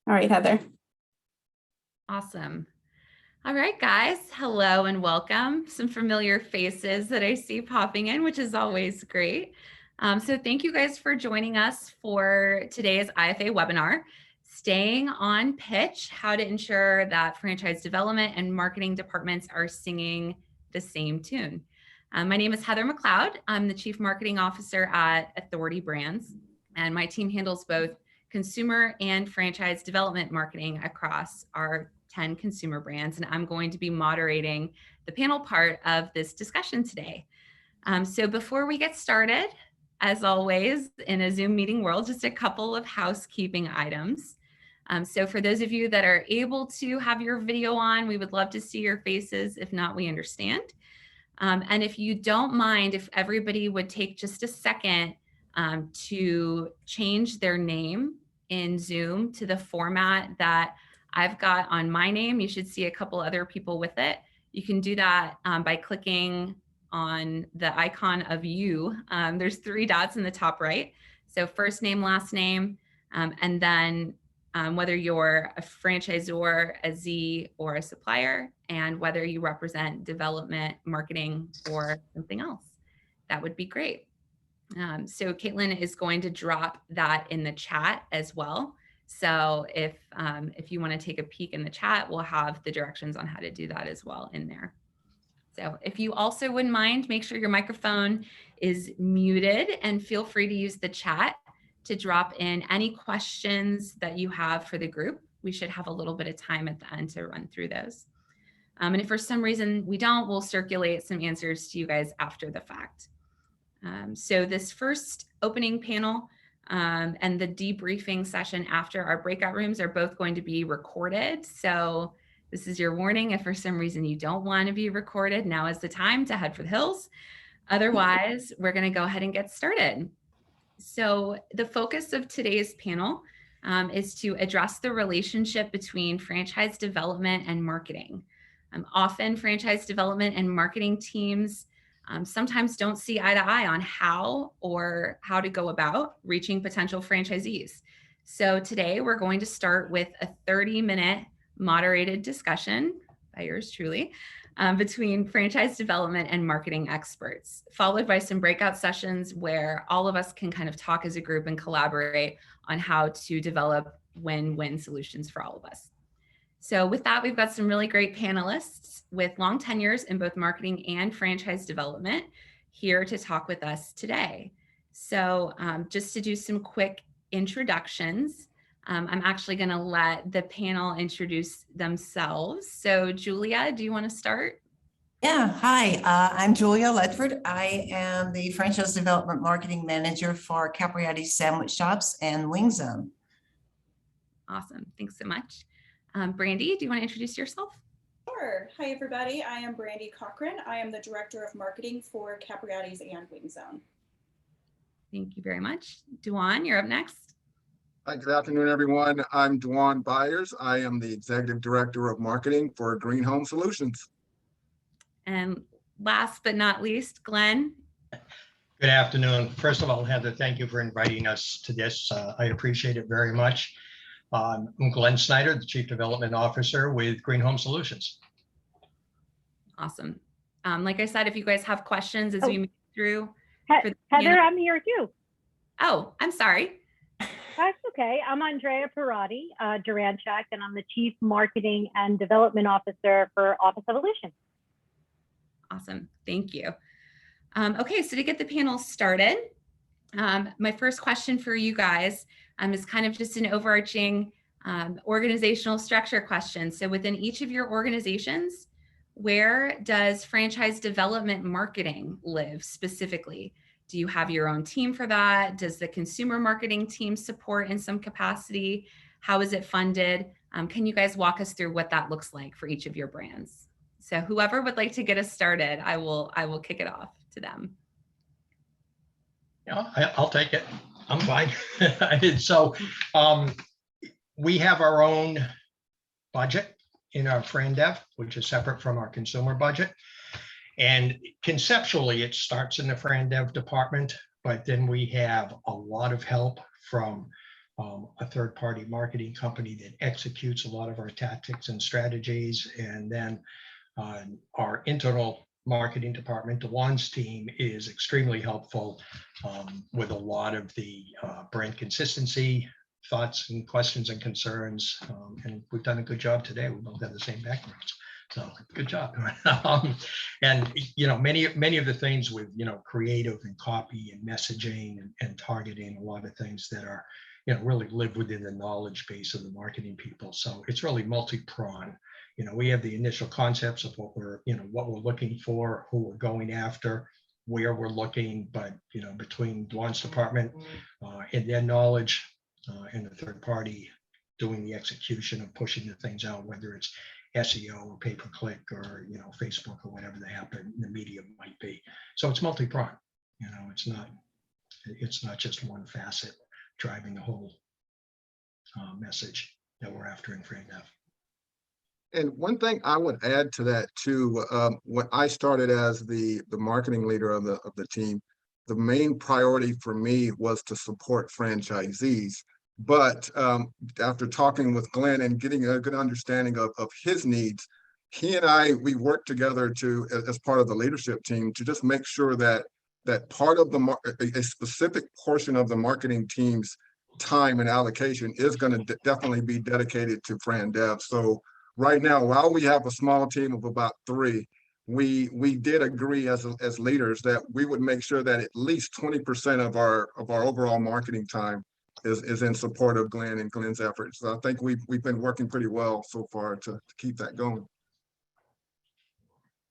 All right, Heather. Awesome. All right, guys. Hello and welcome. Some familiar faces that I see popping in, which is always great. So thank you guys for joining us for today's IFA webinar, Staying on Pitch, How to Ensure that Franchise Development and Marketing Departments are Singing the Same Tune. My name is Heather McLeod. I'm the Chief Marketing Officer at Authority Brands, and my team handles both consumer and franchise development marketing across our 10 consumer brands, and I'm going to be moderating the panel part of this discussion today. So before we get started, as always, in a Zoom meeting world, just a couple of housekeeping items. So for those of you that are able to have your video on, we would love to see your faces. If not, we understand. And if you don't mind, if everybody would take just a second to change their name in Zoom to the format that I've got on my name. You should see a couple other people with it. You can do that by clicking on the icon of you. There's 3 dots in the top right. So first name, last name, and then whether you're a franchisor, a Z, or a supplier, and whether you represent development, marketing, or something else. That would be great. So Caitlin is going to drop that in the chat as well. So if you want to take a peek in the chat, we'll have the directions on how to do that as well in there. So if you also wouldn't mind, make sure your microphone is muted and feel free to use the chat to drop in any questions that you have for the group. We should have a little bit of time at the end to run through those. And if for some reason we don't, we'll circulate some answers to you guys after the fact. So this first opening panel and the debriefing session after our breakout rooms are both going to be recorded. So this is your warning. If for some reason you don't want to be recorded, now is the time to head for the hills. Otherwise, we're going to go ahead and get started. So the focus of today's panel is to address the relationship between franchise development and marketing. Often franchise development and marketing teams sometimes don't see eye to eye on how to go about reaching potential franchisees. So today we're going to start with a 30-minute moderated discussion by yours truly between franchise development and marketing experts, followed by some breakout sessions where all of us can kind of talk as a group and collaborate on how to develop win-win solutions for all of us. So with that, we've got some really great panelists with long tenures in both marketing and franchise development here to talk with us today. So just to do some quick introductions, I'm actually going to let the panel introduce themselves. So Julia, do you want to start? Yeah, hi, I'm Julia Ledford. I am the Franchise Development Marketing Manager for Capriati's Sandwich Shops and Wing Zone. Awesome, thanks so much. Brandy, do you want to introduce yourself? Sure. Hi, everybody. I am Brandy Cochran. I am the Director of Marketing for Capriati's and Wing Zone. Thank you very much. Duan, you're up next. Hi, good afternoon, everyone. I'm Duan Byers. I am the Executive Director of Marketing for Green Home Solutions. And last but not least, Glenn. Good afternoon. First of all, Heather, thank you for inviting us to this. I appreciate it very much. I'm Glenn Snyder, the Chief Development Officer with Green Home Solutions. Awesome. Like I said, if you guys have questions as we move through. Heather, I'm here too. Oh, I'm sorry. That's okay. I'm Andrea Parati, Durancheck, and I'm the Chief Marketing and Development Officer for Office Evolution. Awesome. Thank you. Okay, so to get the panel started, my first question for you guys is kind of just an overarching organizational structure question. So within each of your organizations, where does franchise development marketing live specifically? Do you have your own team for that? Does the consumer marketing team support in some capacity? How is it funded? Can you guys walk us through what that looks like for each of your brands? So whoever would like to get us started, I will kick it off to them. Yeah, I'll take it. I'm fine. So we have our own budget in our FranDev, which is separate from our consumer budget. And conceptually, it starts in the FranDev department, but then we have a lot of help from a third-party marketing company that executes a lot of our tactics and strategies. And then our internal marketing department, DeJuan's team, is extremely helpful with a lot of the brand consistency thoughts and questions and concerns. And we've done a good job today. We both have the same backgrounds. So good job. And, you know, many of the things with, you know, creative and copy and messaging and targeting, a lot of things that are, you know, really live within the knowledge base of the marketing people. So it's really multi-pronged. You know, we have the initial concepts of what we're looking for, who we're going after, where we're looking, but, you know, between DeJuan's department and their knowledge and the third party doing the execution of pushing the things out, whether it's SEO or pay-per-click or, you know, Facebook or whatever the media might be. So it's multi-pronged. You know, it's not just one facet driving the whole message that we're after in FranDev. And one thing I would add to that too, when I started as the marketing leader of the team, the main priority for me was to support franchisees. But after talking with Glenn and getting a good understanding of his needs, he and we worked together to, as part of the leadership team, to just make sure that part of a specific portion of the marketing team's time and allocation is going to definitely be dedicated to FranDev. So right now, while we have a small team of about 3, we did agree as leaders that we would make sure that at least 20% of our overall marketing time is in support of Glenn and Glenn's efforts. So I think we've been working pretty well so far to keep that going.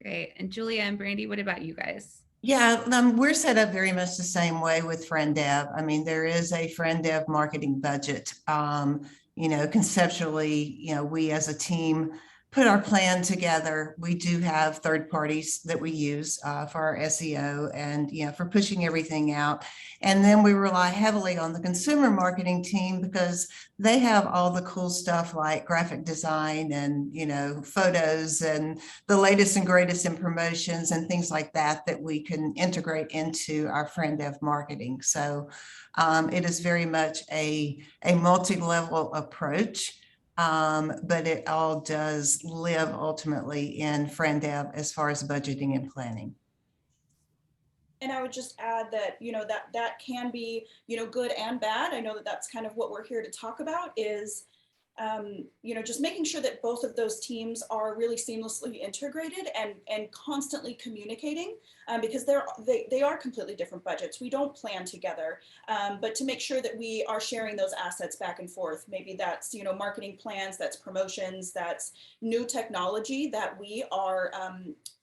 Great. And Julia and Brandy, what about you guys? Yeah, we're set up very much the same way with FranDev. I mean, there is a FranDev marketing budget. You know, conceptually, you know, we as a team put our plan together. We do have third parties that we use for our SEO and, you know, for pushing everything out. And then we rely heavily on the consumer marketing team because they have all the cool stuff like graphic design and, you know, photos and the latest and greatest in promotions and things like that we can integrate into our FranDev marketing. So it is very much a multi-level approach. But it all does live ultimately in FranDev as far as budgeting and planning. And I would just add that, you know, that can be, you know, good and bad. I know that that's kind of what we're here to talk about is, you know, just making sure that both of those teams are really seamlessly integrated and constantly communicating because they are completely different budgets. We don't plan together, but to make sure that we are sharing those assets back and forth. Maybe that's, you know, marketing plans, that's promotions, that's new technology that we are,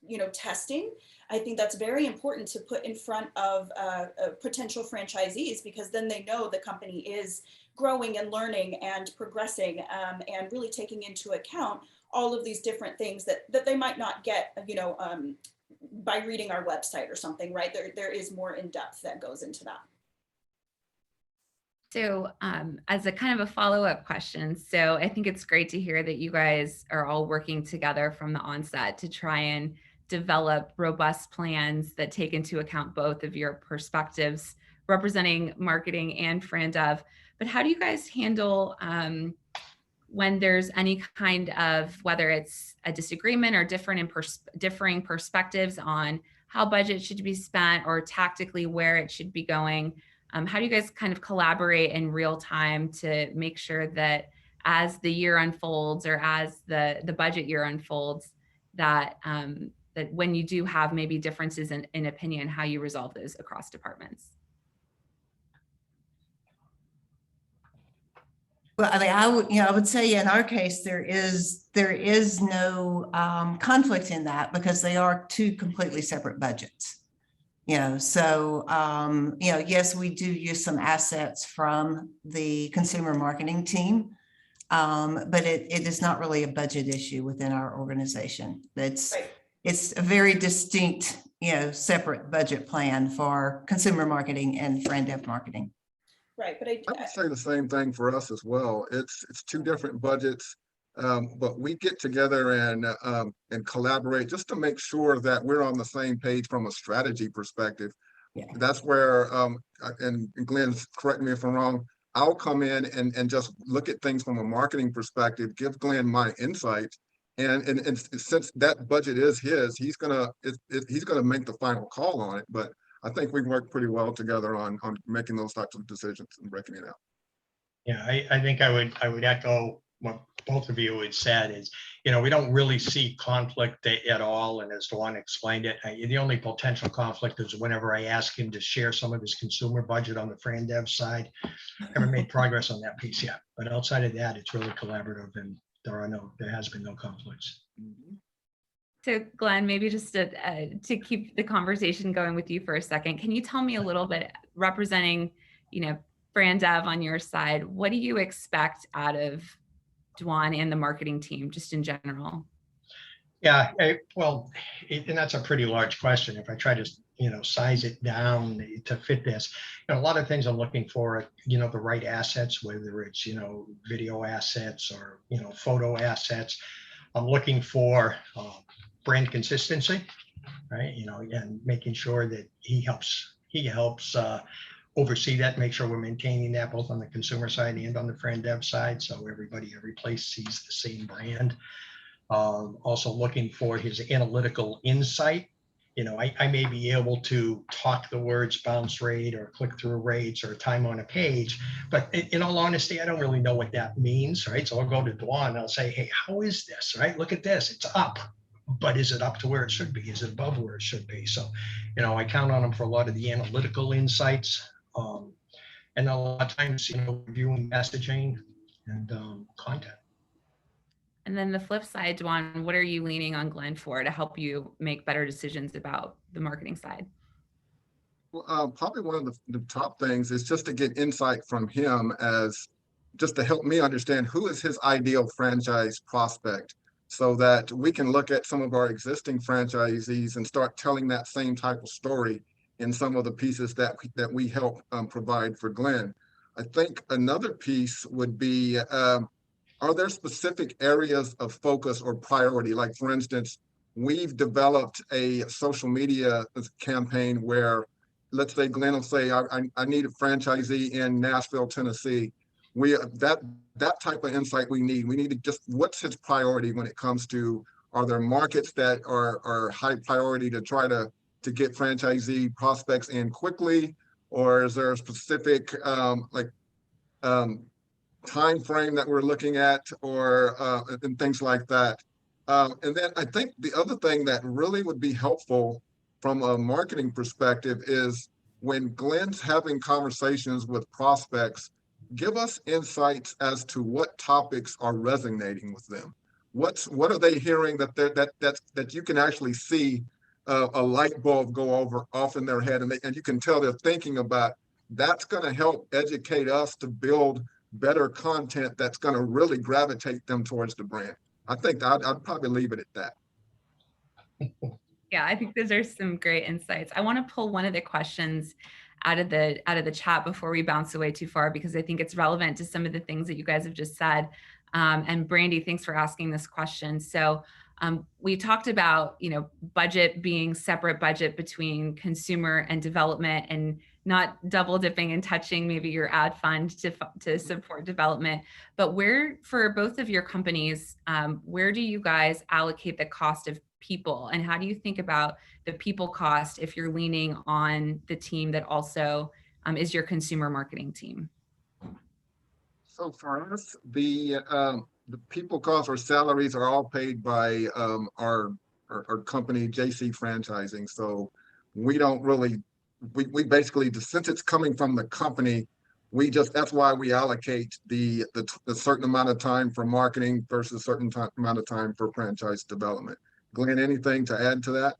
you know, testing. I think that's very important to put in front of potential franchisees because then they know the company is growing and learning and progressing and really taking into account all of these different things that they might not get, you know, by reading our website or something, right? There is more in depth that goes into that. So as a kind of a follow-up question, so I think it's great to hear that you guys are all working together from the onset to try and develop robust plans that take into account both of your perspectives representing marketing and FranDev. But how do you guys handle when there's any kind of, whether it's a disagreement or differing perspectives on how budget should be spent or tactically where it should be going? How do you guys kind of collaborate in real time to make sure that as the year unfolds or as the budget year unfolds, that that when you do have maybe differences in opinion, how you resolve those across departments? Well, I mean, I would say in our case, there is no conflict in that because they are 2 completely separate budgets. You know, so, you know, yes, we do use some assets from the consumer marketing team, but it is not really a budget issue within our organization. It's a very distinct, you know, separate budget plan for consumer marketing and FranDev marketing. Right, but I would say the same thing for us as well. It's 2 different budgets, but we get together and collaborate just to make sure that we're on the same page from a strategy perspective. Yeah. That's where, and Glenn, correct me if I'm wrong, I'll come in and just look at things from a marketing perspective, give Glenn my insights. And since that budget is his, he's gonna make the final call on it. But I think we work pretty well together on making those types of decisions and breaking it out. Yeah, I think I would echo what both of you had said is, we don't really see conflict at all. And as Dawn explained it, the only potential conflict is whenever I ask him to share some of his consumer budget on the FranDev side. Haven't made progress on that piece yet, but outside of that, it's really collaborative and there has been no conflicts. So Glenn, maybe just to keep the conversation going with you for a second, can you tell me a little bit, representing, FranDev on your side, what do you expect out of Dwan and the marketing team, just in general? Yeah, and that's a pretty large question. If I try to, size it down to fit this, a lot of things I'm looking for, the right assets, whether it's, video assets or, photo assets. I'm looking for brand consistency, right? And making sure that he helps oversee that, make sure we're maintaining that both on the consumer side and on the FranDev side. So every place sees the same brand. Also looking for his analytical insight. I may be able to talk the words bounce rate or click-through rates or time on a page, but in all honesty, I don't really know what that means, right? So I'll go to Dwan and I'll say, hey, how is this, right? Look at this, it's up, but is it up to where it should be? Is it above where it should be? So, I count on him for a lot of the analytical insights. And a lot of times, reviewing messaging and content. And then the flip side, Dwan, what are you leaning on Glenn for to help you make better decisions about the marketing side? Well, probably one of the top things is just to get insight from him, as just to help me understand who is his ideal franchise prospect, so that we can look at some of our existing franchisees and start telling that same type of story in some of the pieces that we help provide for Glenn. I think another piece would be, are there specific areas of focus or priority? Like, for instance, we've developed a social media campaign where, let's say Glenn will say, I need a franchisee in Nashville, Tennessee. That type of insight we need. We need to just, what's his priority when it comes to, are there markets that are high priority to try to get franchisee prospects in quickly? Or is there a specific time frame that we're looking at, or and things like that. And then I think the other thing that really would be helpful from a marketing perspective is, when Glenn's having conversations with prospects, give us insights as to what topics are resonating with them. What are they hearing that you can actually see a light bulb go off in their head, and you can tell they're thinking about. That's going to help educate us to build better content that's going to really gravitate them towards the brand. I think I'd probably leave it at that. Yeah, I think those are some great insights. I want to pull one of the questions out of the chat before we bounce away too far, because I think it's relevant to some of the things that you guys have just said. And Brandy, thanks for asking this question. So we talked about, budget being separate budget between consumer and development, and not double dipping and touching maybe your ad fund to support development. But for both of your companies, where do you guys allocate the cost of people, and how do you think about the people cost if you're leaning on the team that also is your consumer marketing team? So for us, the people costs or salaries are all paid by our company, JC Franchising. So we don't really, we basically, since it's coming from the company, that's why we allocate the certain amount of time for marketing versus a certain amount of time for franchise development. Glenn, anything to add to that?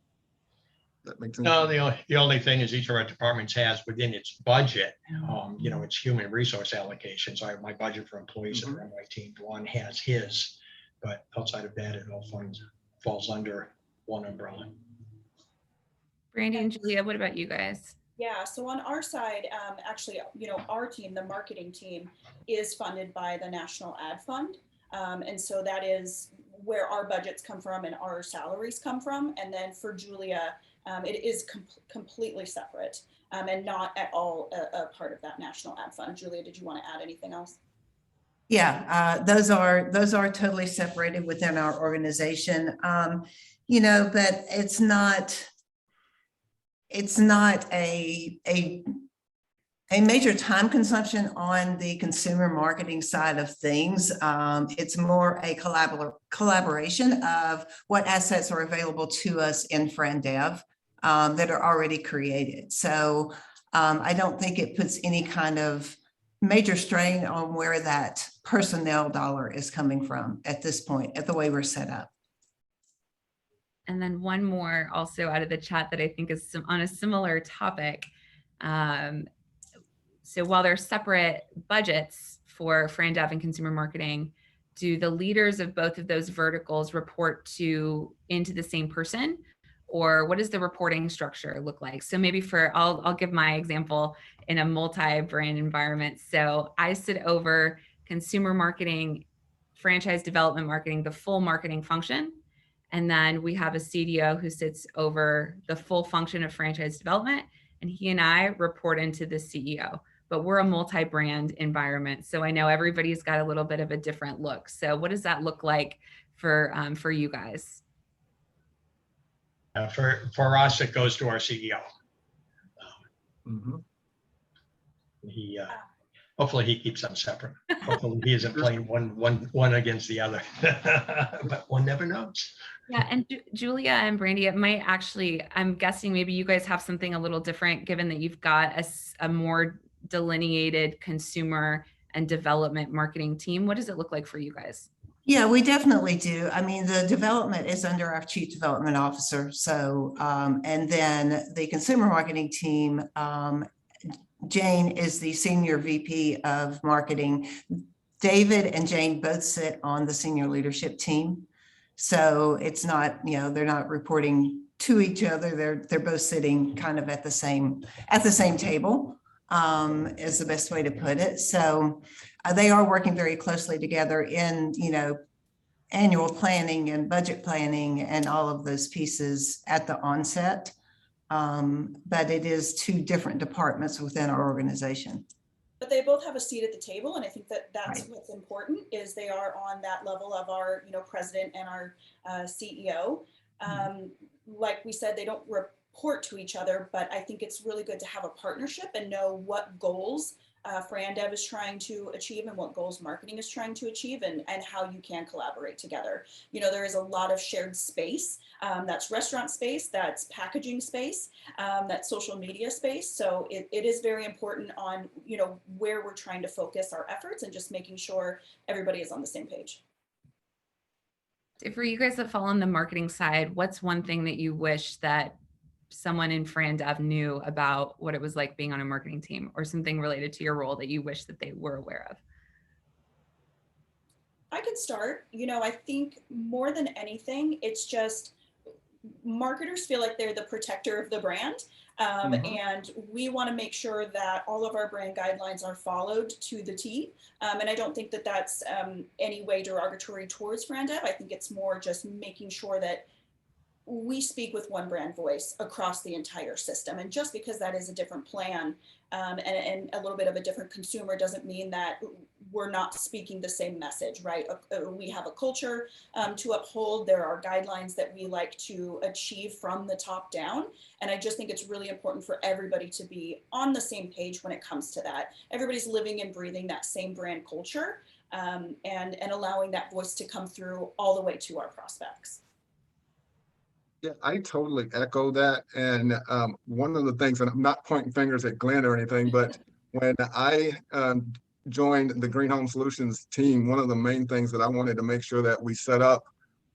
That makes sense? No, the only thing is each of our departments has within its budget, its human resource allocation. So I have my budget for employees that are on my team. One has his, but outside of that, it all falls under one umbrella. Brandy and Julia, what about you guys? Yeah, so on our side, actually, our team, the marketing team, is funded by the National Ad Fund. And so that is where our budgets come from and our salaries come from. And then for Julia, it is completely separate. and not at all a part of that national ad fund. Julia, did you want to add anything else? Yeah, those are totally separated within our organization. But it's not a major time consumption on the consumer marketing side of things. It's more a collaboration of what assets are available to us in FranDev that are already created. So I don't think it puts any kind of major strain on where that personnel dollar is coming from at this point, at the way we're set up. And then one more also out of the chat that I think is on a similar topic. So while they're separate budgets for FranDev and consumer marketing, do the leaders of both of those verticals report into the same person? Or what does the reporting structure look like? So maybe I'll give my example in a multi-brand environment. So I sit over consumer marketing, franchise development marketing, the full marketing function. And then we have a CDO who sits over the full function of franchise development, and he and I report into the CEO. But we're a multi-brand environment, so I know everybody's got a little bit of a different look. So what does that look like for you guys? For us, it goes to our CEO. Mhm. He hopefully he keeps them separate. Hopefully he isn't playing one against the other, but one never knows. Yeah, and Julia and Brandy, it might actually, I'm guessing maybe you guys have something a little different given that you've got a more delineated consumer and development marketing team. What does it look like for you guys? Yeah, we definitely do. I mean, the development is under our Chief Development Officer. So, and then the consumer marketing team, Jane is the Senior VP of Marketing. David and Jane both sit on the senior leadership team. So it's not, they're not reporting to each other. They're both sitting kind of at the same table, is the best way to put it. So they are working very closely together in, annual planning and budget planning and all of those pieces at the onset. But it is two different departments within our organization. But they both have a seat at the table, and I think that that's Right. what's important is they are on that level of our, president and our CEO. Like we said, they don't report to each other, but I think it's really good to have a partnership and know what goals FranDev is trying to achieve and what goals marketing is trying to achieve, and how you can collaborate together. There is a lot of shared space. That's restaurant space, that's packaging space, that's social media space. So it is very important on, where we're trying to focus our efforts and just making sure everybody is on the same page. So for you guys that fall on the marketing side, what's one thing that you wish that someone in FranDev knew about what it was like being on a marketing team, or something related to your role that you wish that they were aware of? I can start. I think more than anything, it's just marketers feel like they're the protector of the brand. And we want to make sure that all of our brand guidelines are followed to the T. And I don't think that that's any way derogatory towards FranDev. I think it's more just making sure that we speak with one brand voice across the entire system. And just because that is a different plan and a little bit of a different consumer doesn't mean that we're not speaking the same message, right? We have a culture to uphold. There are guidelines that we like to achieve from the top down. And I just think it's really important for everybody to be on the same page when it comes to that. Everybody's living and breathing that same brand culture and allowing that voice to come through all the way to our prospects. Yeah, I totally echo that. And one of the things, and I'm not pointing fingers at Glenn or anything, but when I joined the Green Home Solutions team, one of the main things that I wanted to make sure that we set up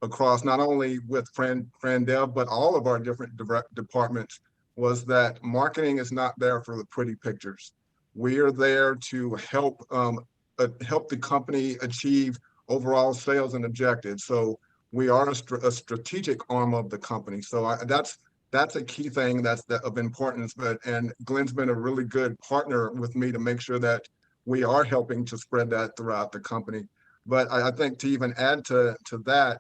across not only with FranDev, but all of our different departments was that marketing is not there for the pretty pictures. We are there to help the company achieve overall sales and objectives. So we are a strategic arm of the company. So that's a key thing that's of importance. And Glenn's been a really good partner with me to make sure that we are helping to spread that throughout the company. But I think to even add to that,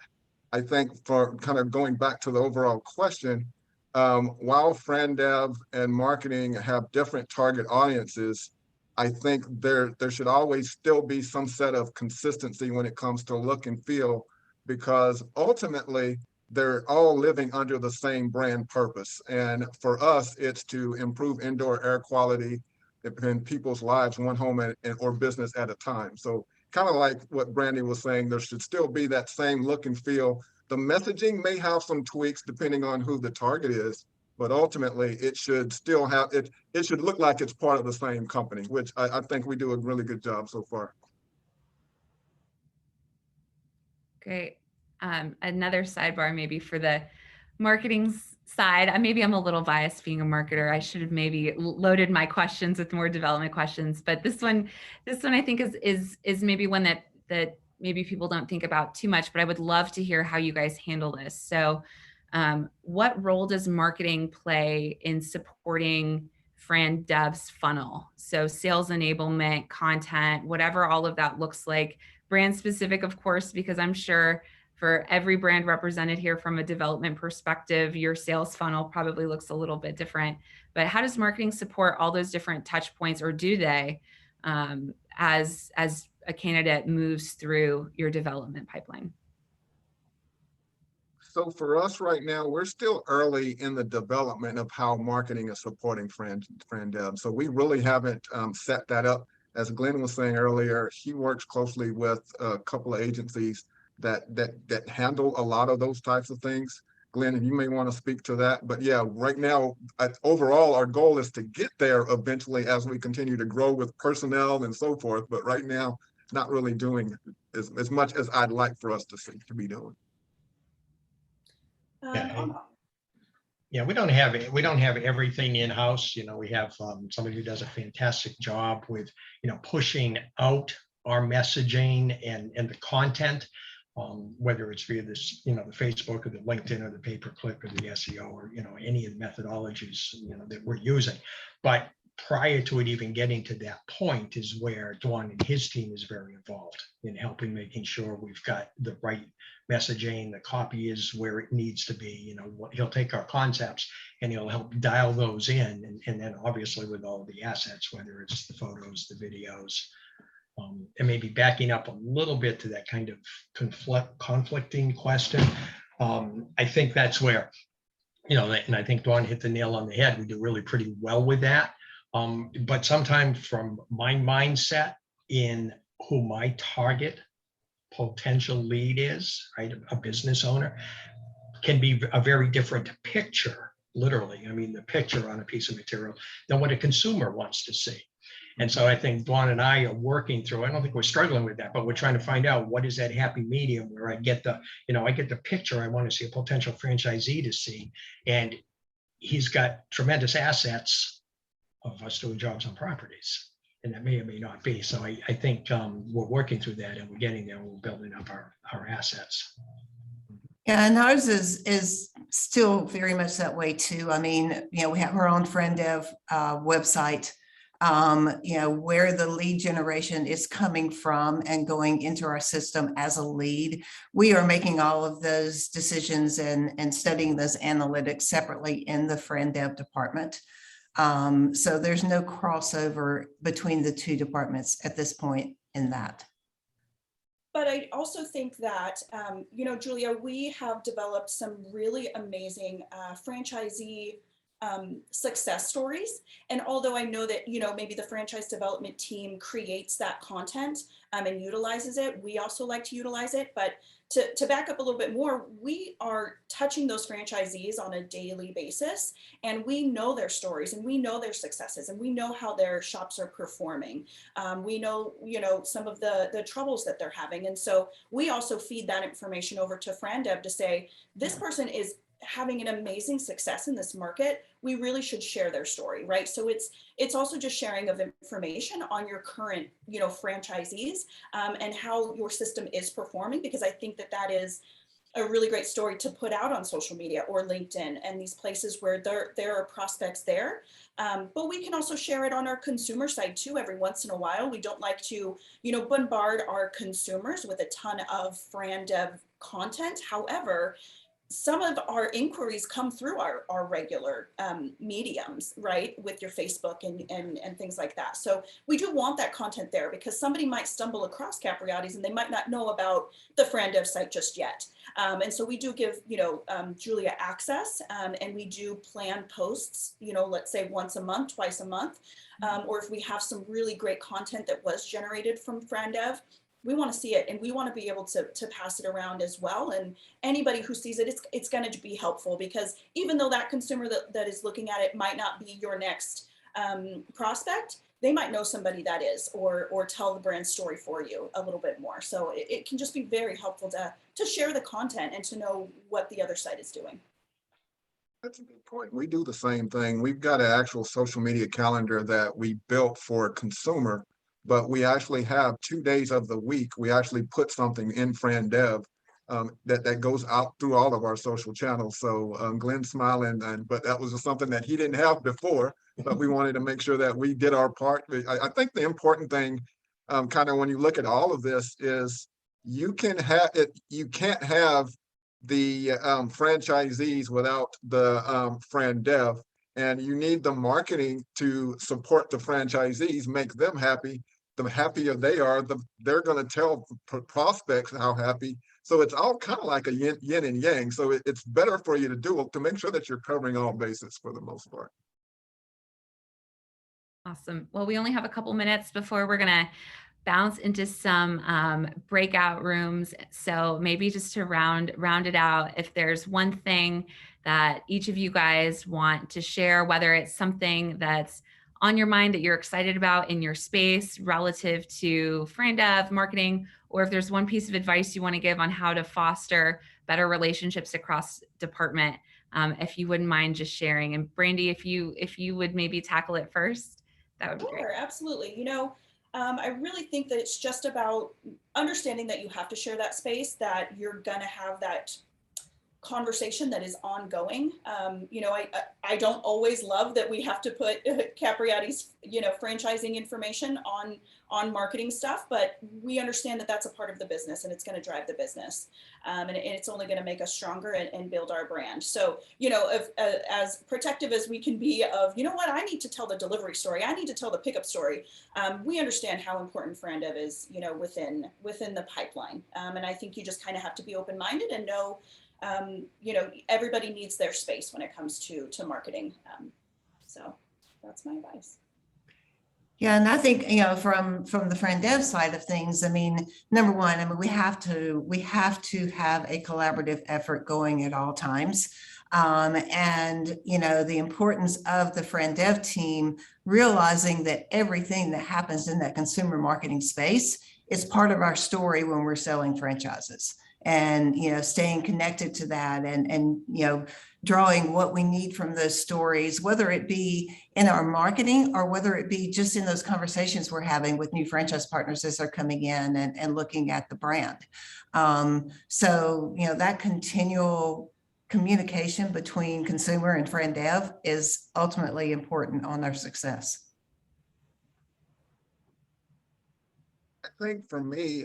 I think for kind of going back to the overall question, while FranDev and marketing have different target audiences, I think there should always still be some set of consistency when it comes to look and feel, because ultimately they're all living under the same brand purpose. And for us, it's to improve indoor air quality in people's lives, one home or business at a time. So kind of like what Brandy was saying, there should still be that same look and feel. The messaging may have some tweaks depending on who the target is, but ultimately it should still have it. It should look like it's part of the same company, which I think we do a really good job so far. Great. Another sidebar maybe for the marketing side. Maybe I'm a little biased being a marketer. I should have maybe loaded my questions with more development questions, but this one I think is maybe one that maybe people don't think about too much, but I would love to hear how you guys handle this. So what role does marketing play in supporting FranDev's funnel? So sales enablement, content, whatever all of that looks like, brand specific, of course, because I'm sure for every brand represented here from a development perspective, your sales funnel probably looks a little bit different. But how does marketing support all those different touch points, or do they, as a candidate moves through your development pipeline? So for us right now, we're still early in the development of how marketing is supporting FranDev. So we really haven't set that up. As Glenn was saying earlier, he works closely with a couple of agencies that handle a lot of those types of things. Glenn, you may want to speak to that. But yeah, right now, overall, our goal is to get there eventually as we continue to grow with personnel and so forth. But right now, not really doing as much as I'd like for us to be doing. Yeah, we don't have everything in house. You know, we have somebody who does a fantastic job with, you know, pushing out our messaging and the content, whether it's via this, you know, the Facebook or the LinkedIn or the pay-per-click or the SEO or, you know, any of the methodologies, you know, that we're using. But prior to it even getting to that point is where Dwan and his team is very involved in helping, making sure we've got the right messaging, the copy is where it needs to be. You know, he'll take our concepts and he'll help dial those in, and then obviously with all of the assets, whether it's the photos, the videos, and maybe backing up a little bit to that kind of conflicting question. I think that's where, you know, and I think Dwan hit the nail on the head. We do really pretty well with that. But sometimes from my mindset in who my target potential lead is, right, a business owner, can be a very different picture, literally, I mean, the picture on a piece of material, than what a consumer wants to see. And so I think Dwan and I are working through, I don't think we're struggling with that, but we're trying to find out what is that happy medium where I get the, you know, I get the picture I want to see a potential franchisee to see. And he's got tremendous assets of us doing jobs on properties, and that may or may not be. So I think we're working through that, and we're getting there. We're building up our assets. Yeah, and ours is still very much that way too. I mean, you know, we have our own FranDev website, you know, where the lead generation is coming from and going into our system as a lead. We are making all of those decisions and studying those analytics separately in the FranDev department. So there's no crossover between the two departments at this point in that. But I also think that, you know, Julia, we have developed some really amazing franchisee success stories. And although I know that, you know, maybe the franchise development team creates that content and utilizes it, we also like to utilize it. But to back up a little bit more, we are touching those franchisees on a daily basis, and we know their stories and we know their successes and we know how their shops are performing. We know, you know, some of the troubles that they're having. And so we also feed that information over to FranDev to say, this person is having an amazing success in this market. We really should share their story, right? So it's also just sharing of information on your current, you know, franchisees and how your system is performing, because I think that is a really great story to put out on social media or LinkedIn and these places where there are prospects there. But we can also share it on our consumer side too every once in a while. We don't like to, you know, bombard our consumers with a ton of FranDev content. However, some of our inquiries come through our regular mediums, right? With your Facebook and things like that. So we do want that content there because somebody might stumble across Capriati's and they might not know about the FranDev site just yet. And so we do give, Julia access, and we do plan posts, let's say once a month, twice a month. Or if we have some really great content that was generated from FranDev, we want to see it and we want to be able to pass it around as well. And anybody who sees it, it's going to be helpful because even though that consumer that is looking at it might not be your next prospect, they might know somebody that is, or tell the brand story for you a little bit more. So it can just be very helpful to share the content and to know what the other site is doing. That's a good point. We do the same thing. We've got an actual social media calendar that we built for consumer, but we actually have 2 days of the week. We actually put something in FranDev that goes out through all of our social channels. So Glenn's smiling, but that was just something that he didn't have before, but we wanted to make sure that we did our part. I think the important thing, kind of when you look at all of this, is you can't have the franchisees without the FranDev, and you need the marketing to support the franchisees, make them happy. The happier they are, they're going to tell prospects how happy. So it's all kind of like a yin and yang. So it's better for you to make sure that you're covering all bases for the most part. Awesome. Well, we only have a couple minutes before we're going to bounce into some breakout rooms. So maybe just to round it out, if there's one thing that each of you guys want to share, whether it's something that's on your mind that you're excited about in your space relative to FranDev marketing, or if there's one piece of advice you want to give on how to foster better relationships across department, if you wouldn't mind just sharing. And Brandy, if you would maybe tackle it first, that would be great. Sure, absolutely. I really think that it's just about understanding that you have to share that space, that you're going to have that conversation that is ongoing. I don't always love that we have to put Capriati's, franchising information on marketing stuff, but we understand that that's a part of the business and it's going to drive the business. And it's only going to make us stronger and build our brand. So, as protective as we can be of, I need to tell the delivery story, I need to tell the pickup story. We understand how important FranDev is, within the pipeline. And I think you just kind of have to be open-minded and know, everybody needs their space when it comes to marketing. So that's my advice. Yeah, and I think, from the FranDev side of things, number one, we have to have a collaborative effort going at all times. And, the importance of the FranDev team realizing that everything that happens in that consumer marketing space is part of our story when we're selling franchises. And, staying connected to that and drawing what we need from those stories, whether it be in our marketing or whether it be just in those conversations we're having with new franchise partners as they're coming in and looking at the brand. So, that continual communication between consumer and FranDev is ultimately important on their success. I think for me,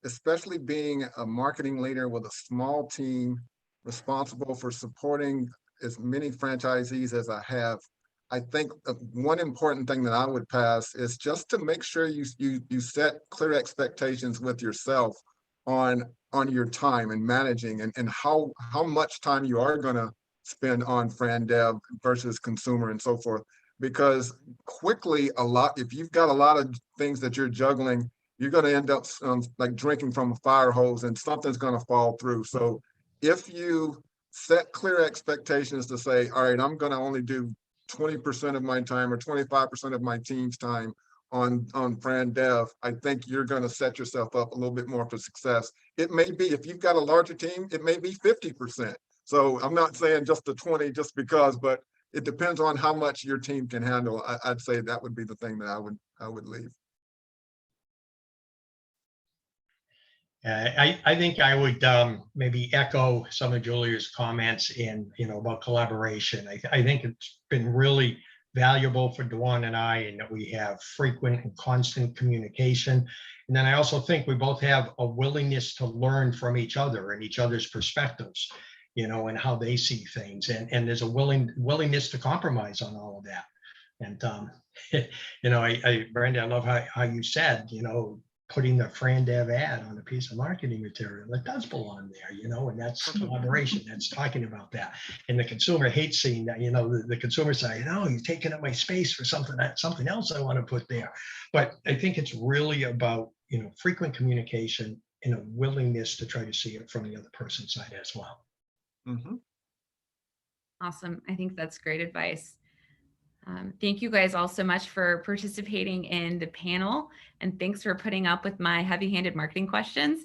especially being a marketing leader with a small team responsible for supporting as many franchisees as I have, I think one important thing that I would pass is just to make sure you set clear expectations with yourself on your time and managing and how much time you are going to spend on FranDev versus consumer and so forth. Because quickly, if you've got a lot of things that you're juggling, you're going to end up like drinking from a fire hose and something's going to fall through. So if you set clear expectations to say, all right, I'm going to only do 20% of my time or 25% of my team's time on FranDev, I think you're going to set yourself up a little bit more for success. It may be, if you've got a larger team, it may be 50%. So I'm not saying just the 20 just because, but it depends on how much your team can handle. I'd say that would be the thing that I would leave. I think I would maybe echo some of Julia's comments about collaboration. I think it's been really valuable for Dewan and I, and that we have frequent and constant communication. And then I also think we both have a willingness to learn from each other and each other's perspectives. and how they see things. And there's a willingness to compromise on all of that. And, Brenda, I love how you said, putting the FranDev ad on a piece of marketing material that does belong there, and that's collaboration. That's talking about that. And the consumer hates seeing that, the consumer side, you're taking up my space for something else I want to put there. But I think it's really about, frequent communication and a willingness to try to see it from the other person's side as well. Mhm. Awesome. I think that's great advice. Thank you guys all so much for participating in the panel, and thanks for putting up with my heavy-handed marketing questions.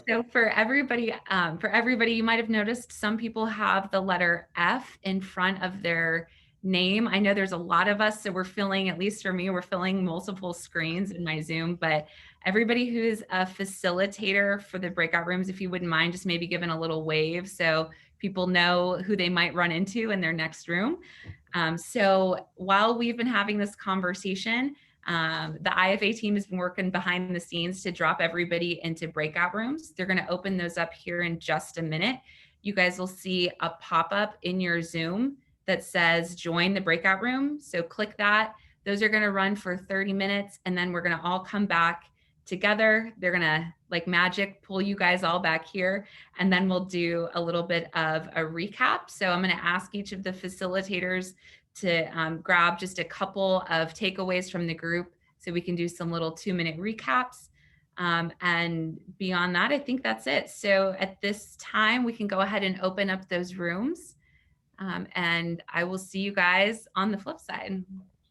So for everybody, you might have noticed some people have the letter F in front of their name. I know there's a lot of us, so we're filling, at least for me, we're filling multiple screens in my Zoom, but everybody who's a facilitator for the breakout rooms, if you wouldn't mind just maybe giving a little wave so people know who they might run into in their next room. So while we've been having this conversation, the IFA team has been working behind the scenes to drop everybody into breakout rooms. They're going to open those up here in just a minute. You guys will see a pop-up in your Zoom that says join the breakout room. So click that. Those are going to run for 30 minutes, and then we're going to all come back together. They're going to, like magic, pull you guys all back here, and then we'll do a little bit of a recap. So I'm going to ask each of the facilitators to grab just a couple of takeaways from the group so we can do some little 2-minute recaps. And beyond that, I think that's it. So at this time, we can go ahead and open up those rooms. And I will see you guys on the flip side.